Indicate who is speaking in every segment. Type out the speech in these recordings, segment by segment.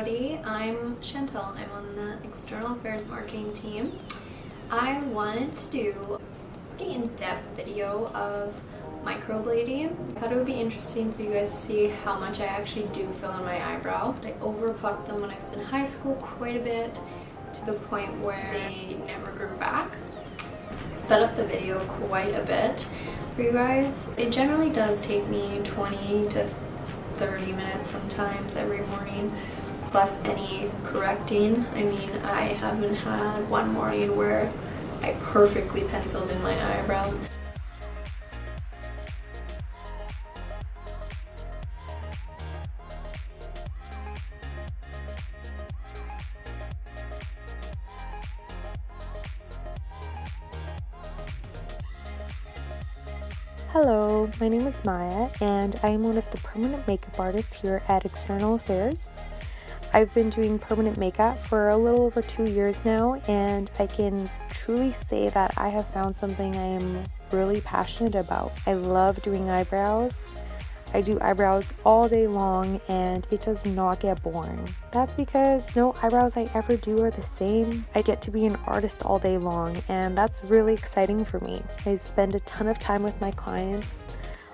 Speaker 1: everybody, I'm Chantel. I'm on the External Affairs Marketing team. I wanted to do a pretty in-depth video of microblading. I thought it would be interesting for you guys to see how much I actually do fill in my eyebrow. I overplucked them when I was in high school quite a bit, to the point where they never grew back. I sped up the video quite a bit for you guys. It generally does take me 20 to 30 minutes sometimes every morning, plus any correcting. I mean, I haven't had one morning where I perfectly penciled in my eyebrows.
Speaker 2: Hello, my name is Maya and I am one of the permanent makeup artists here at External Affairs. I've been doing permanent makeup for a little over 2 years now, and I can truly say that I have found something I am really passionate about. I love doing eyebrows. I do eyebrows all day long and it does not get boring. That's because no eyebrows I ever do are the same. I get to be an artist all day long, and that's really exciting for me. I spend a ton of time with my clients.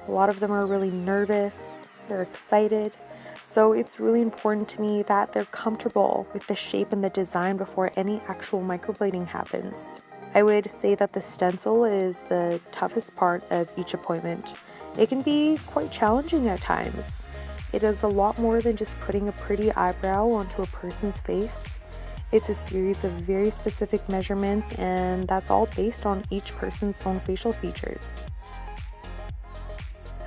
Speaker 2: A lot of them are really nervous, they're excited. So it's really important to me that they're comfortable with the shape and the design before any actual microblading happens. I would say that the stencil is the toughest part of each appointment. It can be quite challenging at times. It is a lot more than just putting a pretty eyebrow onto a person's face. It's a series of very specific measurements, and that's all based on each person's own facial features.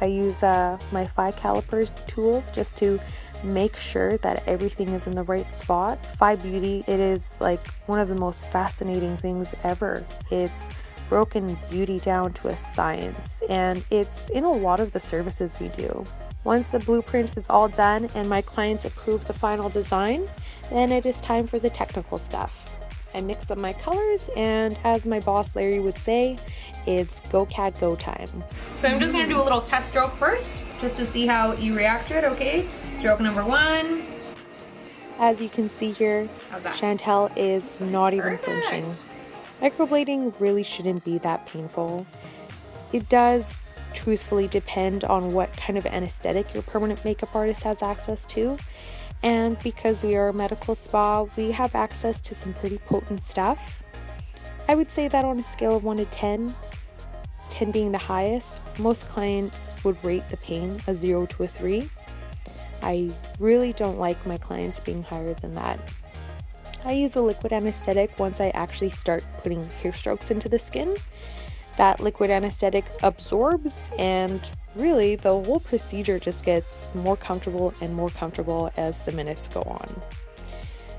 Speaker 2: I use my 5 caliper tools just to make sure that everything is in the right spot. Phi Beauty, it is like one of the most fascinating things ever. It's broken beauty down to a science, and it's in a lot of the services we do. Once the blueprint is all done and my clients approve the final design, then it is time for the technical stuff. I mix up my colors, and as my boss Larry would say, it's go cat go time.
Speaker 3: So I'm just gonna do a little test stroke first, just to see how you react to it, okay? Stroke number 1.
Speaker 2: As you can see here, Chantel is not even flinching. Microblading really shouldn't be that painful. It does truthfully depend on what kind of anesthetic your permanent makeup artist has access to. And because we are a medical spa, we have access to some pretty potent stuff. I would say that on a scale of 1 to 10, 10 being the highest, most clients would rate the pain a 0 to a 3. I really don't like my clients being higher than that. I use a liquid anesthetic once I actually start putting hair strokes into the skin. That liquid anesthetic absorbs, and really the whole procedure just gets more comfortable and more comfortable as the minutes go on.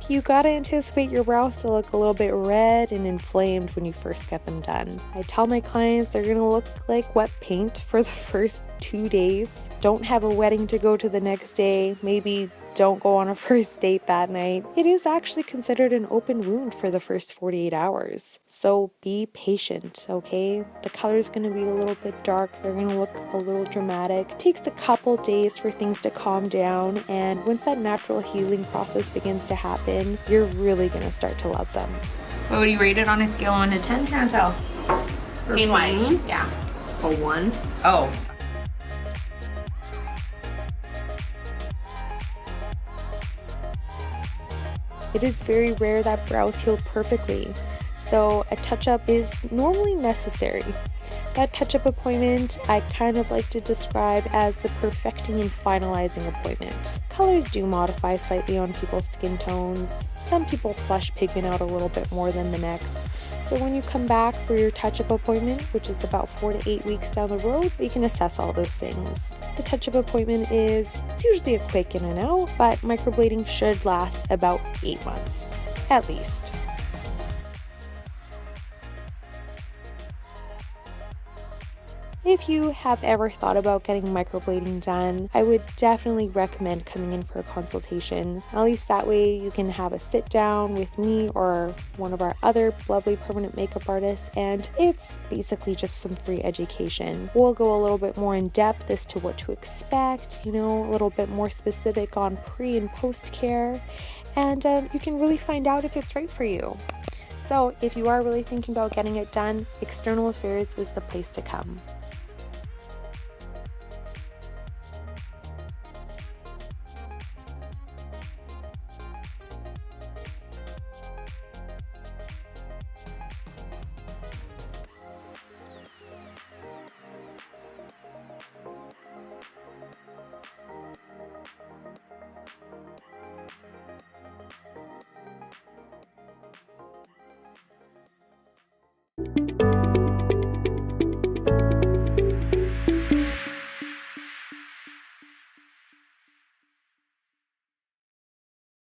Speaker 2: You gotta anticipate your brows to look a little bit red and inflamed when you first get them done. I tell my clients they're gonna look like wet paint for the first 2 days. Don't have a wedding to go to the next day. Maybe don't go on a first date that night. It is actually considered an open wound for the first 48 hours. So be patient, okay? The color is going to be a little bit dark. They're going to look a little dramatic. It takes a couple days for things to calm down, and once that natural healing process begins to happen, you're really going to start to love them.
Speaker 3: What would you rate it on a scale of 1 to 10, Chantel? Pain-wise? Yeah.
Speaker 4: A 1.
Speaker 3: Oh.
Speaker 2: It is very rare that brows heal perfectly, so a touch-up is normally necessary. That touch-up appointment I kind of like to describe as the perfecting and finalizing appointment. Colors do modify slightly on people's skin tones. Some people flush pigment out a little bit more than the next. So when you come back for your touch-up appointment, which is about 4 to 8 weeks down the road, we can assess all those things. The touch-up appointment it's usually a quick in and out, but microblading should last about 8 months, at least. If you have ever thought about getting microblading done, I would definitely recommend coming in for a consultation. At least that way you can have a sit down with me or one of our other lovely permanent makeup artists, and it's basically just some free education. We'll go a little bit more in depth as to what to expect, a little bit more specific on pre and post care, and you can really find out if it's right for you. So if you are really thinking about getting it done, External Affairs is the place to come.